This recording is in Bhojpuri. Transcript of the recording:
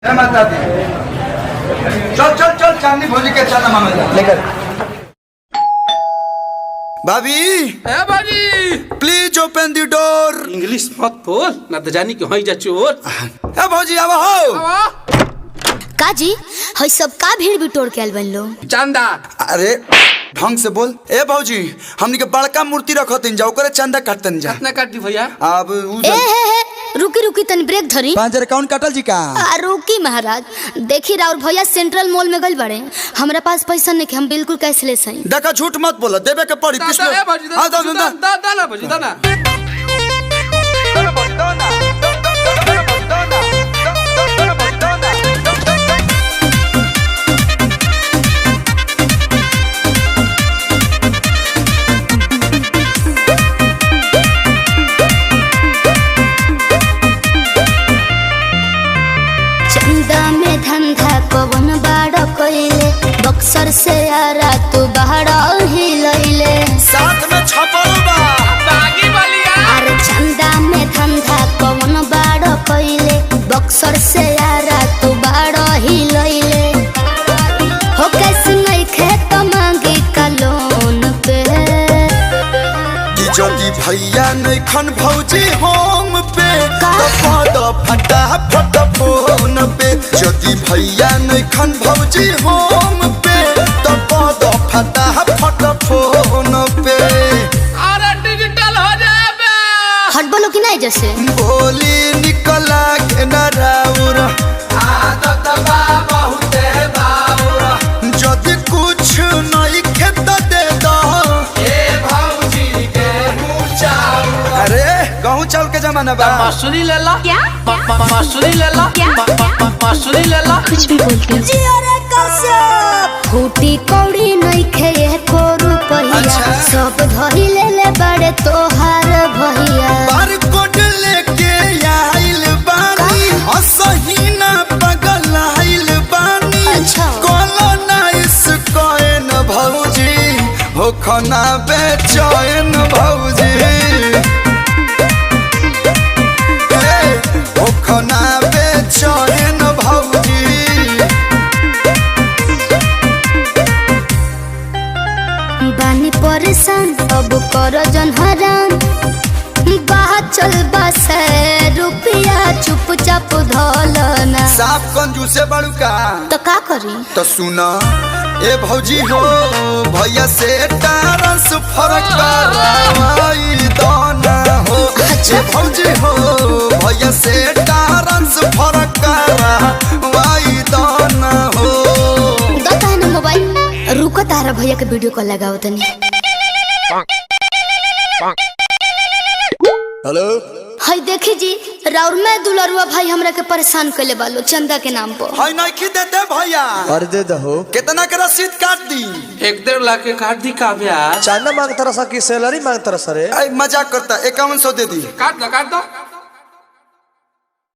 जय माता दी। चल चल चल चांदनी भोजी के चल मामा जा लेकर। भाभी है भाजी, please open the door. English मत बोल ना तो जानी कि होई जा चोर। ए भौजी आवा हो। काजी हई सब का भीड़ बिटोर के आइल बन लो। चंदा अरे ढंग से बोल। ए भौजी हमनी के बड़का मूर्ति रखतिन जा ओकरे चंदा काटतन जा। कितना काट दी भैया? अब रुकी रुकी तनी ब्रेक धरी। 5000 अकाउंट काटल जी का। रुकी महाराज, देखी राउर भैया सेंट्रल मॉल में गइल बड़े, हमरा पास पैसा नहीं कि हम बिल्कुल कैशलेस हई। देखा झूठ मत बोला, देबे के पड़ी पिछले। दादा भाजी दादा भाजी दादा। चंदा में धंधा कवन बाड़ कइले, बक्सर से आरा तू बाहर ही लइले। साथ में छपल बा बागी बलिया। अरे चंदा में धंधा कवन बाड़ कइले, बक्सर से आरा तू बाहर ही लइले। हो कैसे नहीं खेत मांगी का लोन पे। कि जदी भैया नहीं खन भौजी होम पे तो पद फटा फट फोन पे। जदी भैया नहीं खन भौजी होम पे तो पद फटा फट फोन पे। अरे डिजिटल हो जाबे। हट बोलो कि नहीं जैसे बोली निकला के न राउर आदत बा बहुते बाउर। जदी कुछ नहीं खेत दे दो ए भौजी के मुचाऊ। अरे गहूं चावल के जमाना बा। मसूरी ले ला। क्या? मसूरी ले ला। मसूरी ले ला। कुछ भी बोलते फूटी कौड़ी नहीं खे को रुपया। अच्छा। सब धरी ले ले बड़े तोहार भैया। बार कोड लेके आइल बानी, असही ना पगल आइल बानी। अच्छा। कॉलोनाइज कोइन भौजी हो खाना बेचैन भौजी। हो खाना बेचैन भौजी। बानी परेशान अब कर जन हराम। बात चल बस रुपया चुपचाप धोलना। साफ कंजूसे बड़ू का तो का करी? तो सुना ए भौजी हो, भैया से ट्रांसफर करवाई दाना हो। अच्छा। ए भौजी हो, भैया से ट्रांसफर करवाई दाना हो। दता है ना मोबाइल। रुको तारा भैया के वीडियो कॉल लगाओ तनी। हेलो हाय देखी जी, राउर में दुलरुआ भाई हमरा के परेशान कइले बालो चंदा के नाम पर। हाय नहीं की देते भैया। अरे दे दहो। कितना के रसीद काट दी? 1.5 लाख के काट दी का ब्याज। चांदा मांगता रहा कि सैलरी मांगता रहा सरे। मजाक करता 5100 दे दी। काट दो